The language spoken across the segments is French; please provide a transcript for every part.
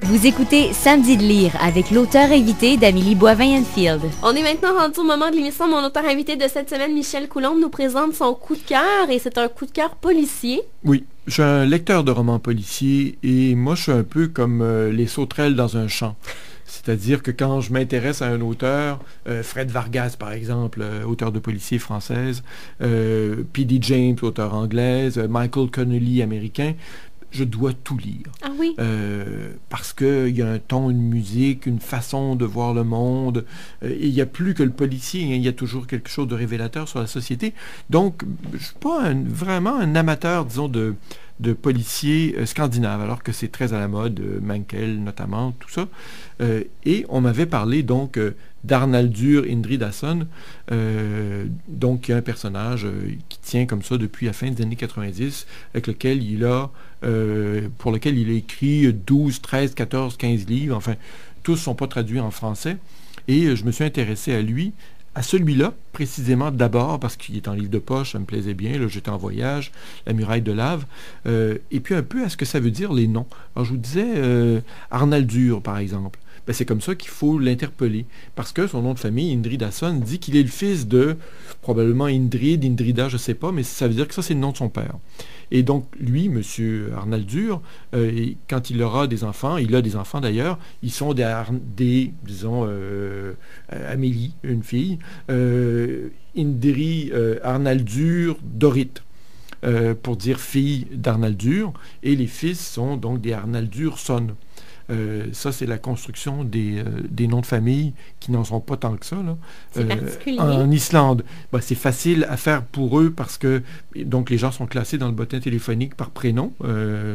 Vous écoutez Samedi de lire avec l'auteur invité d'Amélie Boivin-Enfield. On est maintenant rendu au moment de l'émission. Mon auteur invité de cette semaine, Michel Coulombe, nous présente son coup de cœur et c'est un coup de cœur policier. Oui, je suis un lecteur de romans policiers et moi je suis un peu comme les sauterelles dans un champ. C'est-à-dire que quand je m'intéresse à un auteur, Fred Vargas par exemple, auteur de policiers française, P.D. James, auteur anglaise, Michael Connelly américain, je dois tout lire. Ah oui? Parce qu'il y a un ton, une musique, une façon de voir le monde. Et il n'y a plus que le policier, hein, il y a toujours quelque chose de révélateur sur la société. Donc, je ne suis pas vraiment un amateur, disons, de policiers scandinaves, alors que c'est très à la mode, Mankell notamment, tout ça. Et on m'avait parlé donc d'Arnaldur Indridason, donc qui est un personnage qui tient comme ça depuis la fin des années 90, avec lequel pour lequel il a écrit 12, 13, 14, 15 livres, enfin, tous ne sont pas traduits en français. Et je me suis intéressé à lui, à celui-là, précisément d'abord, parce qu'il est en livre de poche, ça me plaisait bien, là, j'étais en voyage, La muraille de lave, et puis un peu à ce que ça veut dire les noms. Alors je vous disais, Arnaldur, par exemple, ben, c'est comme ça qu'il faut l'interpeller, parce que son nom de famille, Indridason, dit qu'il est le fils de, probablement Indrida, je ne sais pas, mais ça veut dire que ça, c'est le nom de son père. Et donc, lui, M. Arnaldur, quand il aura des enfants, il a des enfants d'ailleurs, ils sont disons, Amélie, une fille, Indri Arnaldur Dorit, pour dire fille d'Arnaldur, et les fils sont donc des Arnaldurson. Ça, c'est la construction des noms de famille qui n'en sont pas tant que ça. Là. C'est particulier. En Islande, ben, c'est facile à faire pour eux parce que donc les gens sont classés dans le bulletin téléphonique par prénom,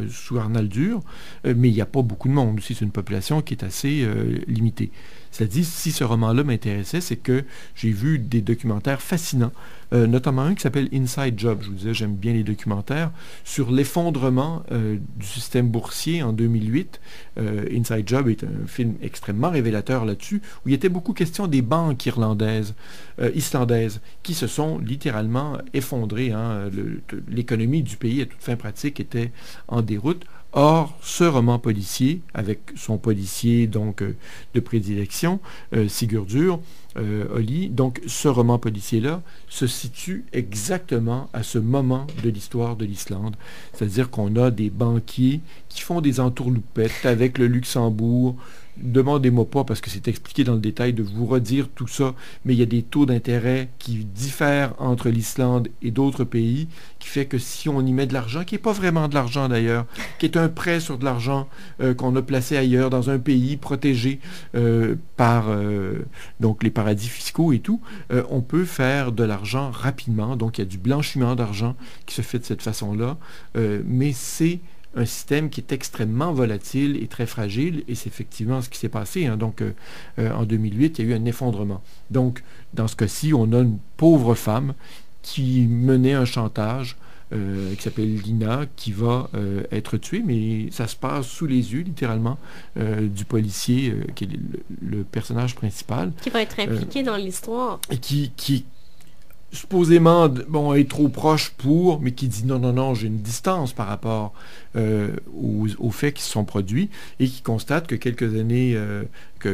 sous Arnaldur, mais il n'y a pas beaucoup de monde aussi. C'est une population qui est assez limitée. Cela dit, si ce roman-là m'intéressait, c'est que j'ai vu des documentaires fascinants, notamment un qui s'appelle Inside Job. Je vous disais, j'aime bien les documentaires, sur l'effondrement du système boursier en 2008. Inside Job est un film extrêmement révélateur là-dessus, où il était beaucoup question des banques islandaises, qui se sont littéralement effondrées. Hein. L'économie du pays, à toute fin pratique, était en déroute. Or, ce roman policier, avec son policier donc de prédilection, Sigurdur Olli, donc ce roman policier-là se situe exactement à ce moment de l'histoire de l'Islande. C'est-à-dire qu'on a des banquiers qui font des entourloupettes avec le Luxembourg. Demandez-moi pas, parce que c'est expliqué dans le détail, de vous redire tout ça, mais il y a des taux d'intérêt qui diffèrent entre l'Islande et d'autres pays, qui fait que si on y met de l'argent, qui n'est pas vraiment de l'argent d'ailleurs, qui est un prêt sur de l'argent qu'on a placé ailleurs, dans un pays protégé par donc les paradis fiscaux et tout, on peut faire de l'argent rapidement. Donc il y a du blanchiment d'argent qui se fait de cette façon-là, mais c'est un système qui est extrêmement volatile et très fragile, et c'est effectivement ce qui s'est passé. Hein. Donc, en 2008, il y a eu un effondrement. Donc, dans ce cas-ci, on a une pauvre femme qui menait un chantage qui s'appelle Lina, qui va être tuée, mais ça se passe sous les yeux, littéralement, du policier, qui est le personnage principal. Qui va être impliqué dans l'histoire. Et qui supposément est trop proche mais qui dit non, j'ai une distance par rapport aux faits qui se sont produits, et qui constate que quelques années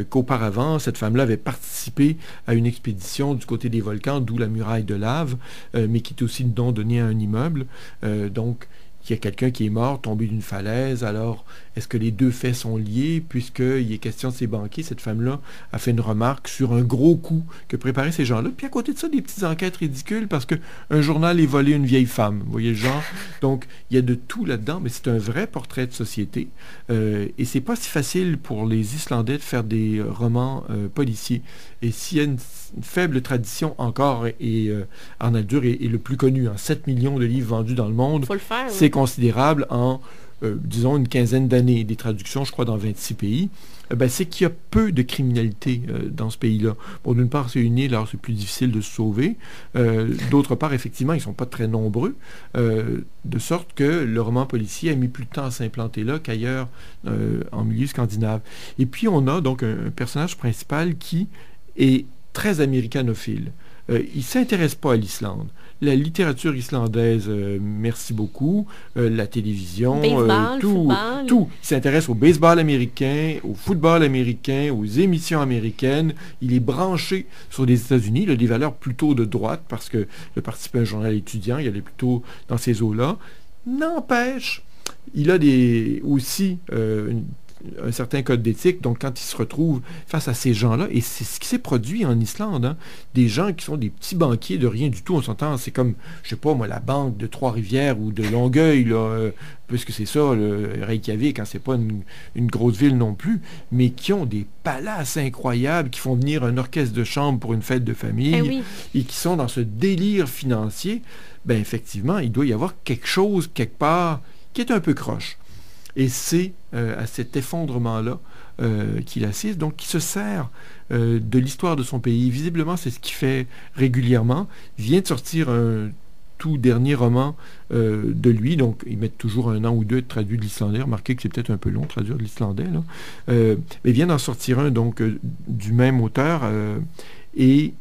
qu'auparavant, cette femme-là avait participé à une expédition du côté des volcans, d'où la muraille de lave, mais qui est aussi le don donné à un immeuble. Donc, il y a quelqu'un qui est mort, tombé d'une falaise. Alors, est-ce que les deux faits sont liés? Puisqu'il est question de ces banquiers, cette femme-là a fait une remarque sur un gros coup que préparaient ces gens-là. Puis à côté de ça, des petites enquêtes ridicules, parce qu'un journal est volé une vieille femme. Vous voyez le genre? Donc, il y a de tout là-dedans, mais c'est un vrai portrait de société. Et c'est pas si facile pour les Islandais de faire des romans policiers. Et s'il y a une faible tradition encore, et Arnaldur est le plus connu, 7 millions de livres vendus dans le monde. Faut le faire, oui. C'est considérable en, disons, une quinzaine d'années, des traductions, je crois, dans 26 pays. C'est qu'il y a peu de criminalité dans ce pays-là. Bon, d'une part, c'est une île, alors c'est plus difficile de se sauver. D'autre part, effectivement, ils ne sont pas très nombreux, de sorte que le roman policier a mis plus de temps à s'implanter là qu'ailleurs en milieu scandinave. Et puis, on a donc un personnage principal qui est très américanophile. il ne s'intéresse pas à l'Islande. La littérature islandaise, merci beaucoup, la télévision, tout. Il s'intéresse au baseball américain, au football américain, aux émissions américaines. Il est branché sur les États-Unis. Il a des valeurs plutôt de droite parce que le participant à un journal étudiant, il allait plutôt dans ces eaux-là. N'empêche, il a aussi un certain code d'éthique, donc quand il se retrouve face à ces gens-là, et c'est ce qui s'est produit en Islande, hein, des gens qui sont des petits banquiers de rien du tout, on s'entend, c'est comme, je sais pas moi, la banque de Trois-Rivières ou de Longueuil, là, puisque c'est ça, le Reykjavik, hein, c'est pas une grosse ville non plus, mais qui ont des palaces incroyables, qui font venir un orchestre de chambre pour une fête de famille, et qui sont dans ce délire financier, ben effectivement, il doit y avoir quelque chose, quelque part, qui est un peu croche. Et c'est à cet effondrement-là qu'il assiste, donc qui se sert de l'histoire de son pays. Visiblement, c'est ce qu'il fait régulièrement. Il vient de sortir un tout dernier roman de lui, donc ils mettent toujours 1 an ou 2 de traduit de l'islandais. Remarquez que c'est peut-être un peu long de traduire de l'islandais, là. Mais il vient d'en sortir un, donc, du même auteur, et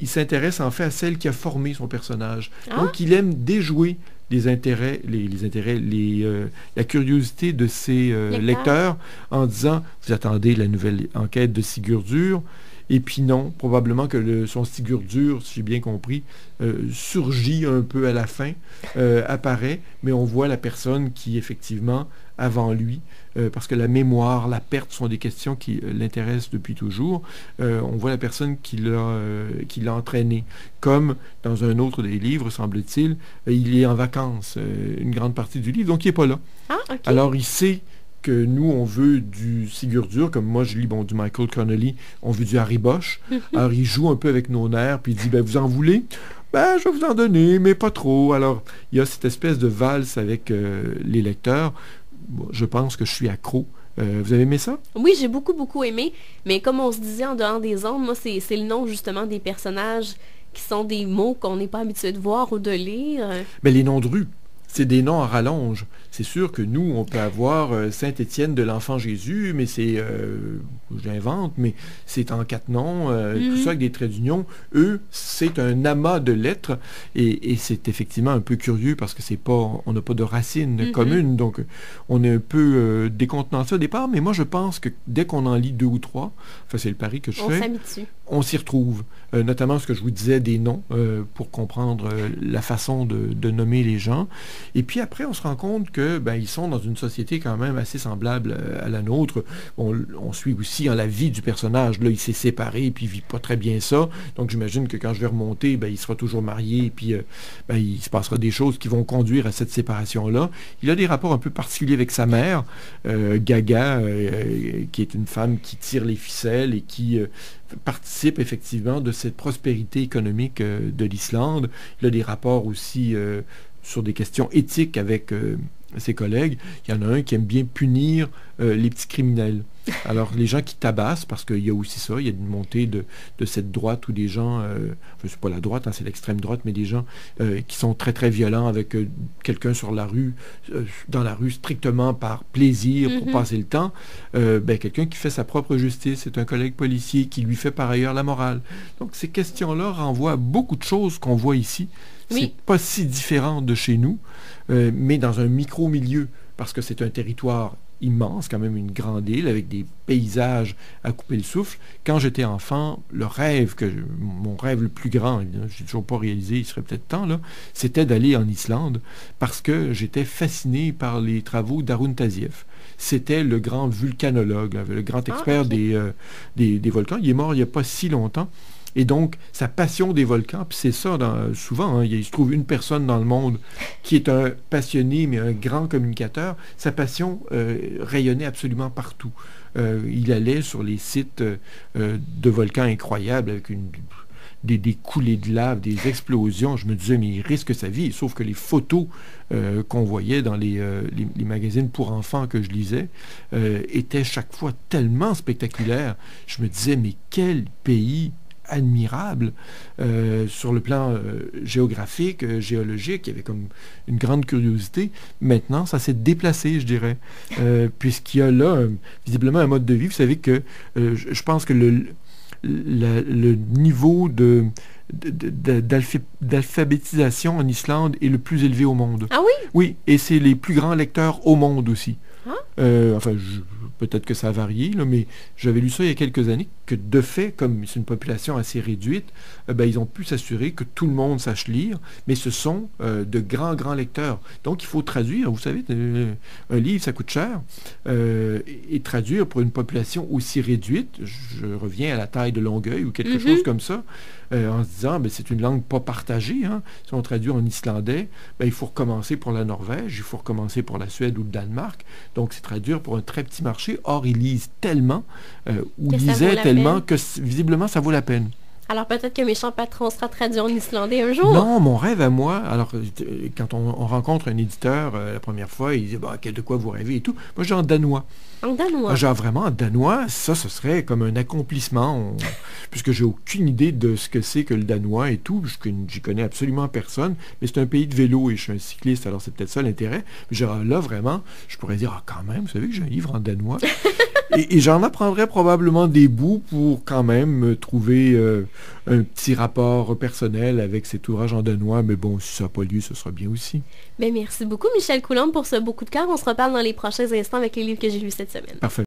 il s'intéresse en fait à celle qui a formé son personnage. Donc, il aime déjouer la curiosité de ses lecteurs en disant, vous attendez la nouvelle enquête de Sigurdur, et puis non, probablement que son Sigurdur, si j'ai bien compris, surgit un peu à la fin, apparaît, mais on voit la personne qui, effectivement, avant lui, parce que la mémoire, la perte sont des questions qui l'intéressent depuis toujours. On voit la personne qui l'a entraîné. Comme dans un autre des livres, semble-t-il, il est en vacances une grande partie du livre, donc il n'est pas là. Alors il sait que nous, on veut du Sigurdur, comme moi je lis du Michael Connelly, on veut du Harry Bosch. Alors il joue un peu avec nos nerfs, puis il dit, vous en voulez? Je vais vous en donner, mais pas trop. Alors il y a cette espèce de valse avec les lecteurs. Bon, je pense que je suis accro. Vous avez aimé ça? Oui, j'ai beaucoup, beaucoup aimé. Mais comme on se disait en dehors des ondes, moi, c'est le nom justement des personnages qui sont des mots qu'on n'est pas habitué de voir ou de lire. Mais les noms de rue, c'est des noms à rallonge. C'est sûr que nous, on peut avoir Saint-Étienne de l'Enfant Jésus, mais c'est, j'invente, mais c'est en 4 noms, tout ça avec des traits d'union. Eux, c'est un amas de lettres, et c'est effectivement un peu curieux parce que on n'a pas de racines communes, donc on est un peu décontenancé au départ, mais moi je pense que dès qu'on en lit 2 ou 3, enfin c'est le pari que je fais, on s'y retrouve. Notamment ce que je vous disais des noms, pour comprendre la façon de nommer les gens. Et puis après, on se rend compte que ils sont dans une société quand même assez semblable à la nôtre. On suit aussi la vie du personnage. Là, il s'est séparé, puis il vit pas très bien ça. Donc j'imagine que quand je vais remonter, il sera toujours marié, puis il se passera des choses qui vont conduire à cette séparation-là. Il a des rapports un peu particuliers avec sa mère, Gaga, qui est une femme qui tire les ficelles et qui participe effectivement de cette prospérité économique de l'Islande. Il a des rapports aussi sur des questions éthiques avec ses collègues. Il y en a un qui aime bien punir les petits criminels. Alors, les gens qui tabassent, parce qu'il y a aussi ça, il y a une montée de cette droite où des gens, c'est pas la droite, c'est l'extrême droite, mais des gens qui sont très, très violents avec quelqu'un sur la rue, dans la rue, strictement par plaisir, pour passer le temps. Quelqu'un qui fait sa propre justice, c'est un collègue policier qui lui fait par ailleurs la morale. Donc, ces questions-là renvoient à beaucoup de choses qu'on voit ici. C'est pas si différent de chez nous, mais dans un micro-milieu, parce que c'est un territoire immense, quand même une grande île, avec des paysages à couper le souffle. Quand j'étais enfant, mon rêve le plus grand, j'ai toujours pas réalisé, il serait peut-être temps, là, c'était d'aller en Islande, parce que j'étais fasciné par les travaux d'Arun Taziev. C'était le grand vulcanologue, le grand expert des volcans. Il est mort il n'y a pas si longtemps. Et donc, sa passion des volcans, puis c'est ça, souvent, il se trouve une personne dans le monde qui est un passionné, mais un grand communicateur. Sa passion rayonnait absolument partout. Il allait sur les sites de volcans incroyables avec des coulées de lave, des explosions. Je me disais, mais il risque sa vie. Sauf que les photos qu'on voyait dans les magazines pour enfants que je lisais étaient chaque fois tellement spectaculaires. Je me disais, mais quel pays admirable sur le plan géographique, géologique. Il y avait comme une grande curiosité. Maintenant, ça s'est déplacé, je dirais, puisqu'il y a là visiblement un mode de vie. Vous savez que je pense que le niveau de d'alphabétisation en Islande est le plus élevé au monde. Ah oui? Oui, et c'est les plus grands lecteurs au monde aussi. Ah. Enfin, peut-être que ça a varié, là, mais j'avais lu ça il y a quelques années, que de fait, comme c'est une population assez réduite, ils ont pu s'assurer que tout le monde sache lire, mais ce sont de grands lecteurs. Donc, il faut traduire. Vous savez, un livre, ça coûte cher. Et traduire pour une population aussi réduite, je reviens à la taille de Longueuil ou quelque chose comme ça, en se disant, c'est une langue pas partagée. Hein. Si on traduit en islandais, il faut recommencer pour la Norvège, il faut recommencer pour la Suède ou le Danemark. Donc, c'est traduire pour un très petit marché. Or, ils lisent tellement, ou lisaient tellement que visiblement, ça vaut la peine. Alors peut-être que Méchant Patron sera traduit en islandais un jour. Non, mon rêve à moi, alors quand on rencontre un éditeur la première fois, il dit de quoi vous rêvez et tout. Moi, j'ai en danois. En danois? Genre vraiment en danois, ça, ce serait comme un accomplissement, puisque j'ai aucune idée de ce que c'est que le danois et tout, j'y connais absolument personne, mais c'est un pays de vélo et je suis un cycliste, alors c'est peut-être ça l'intérêt. Mais genre, là, vraiment, je pourrais dire, quand même, vous savez que j'ai un livre en danois. Et j'en apprendrais probablement des bouts pour quand même trouver un petit rapport personnel avec cet ouvrage en danois, mais bon, si ça n'a pas lieu, ce sera bien aussi. Merci beaucoup, Michel Coulombe, pour ce beau coup de cœur. On se reparle dans les prochains instants avec les livres que j'ai lus cette semaine. Parfait.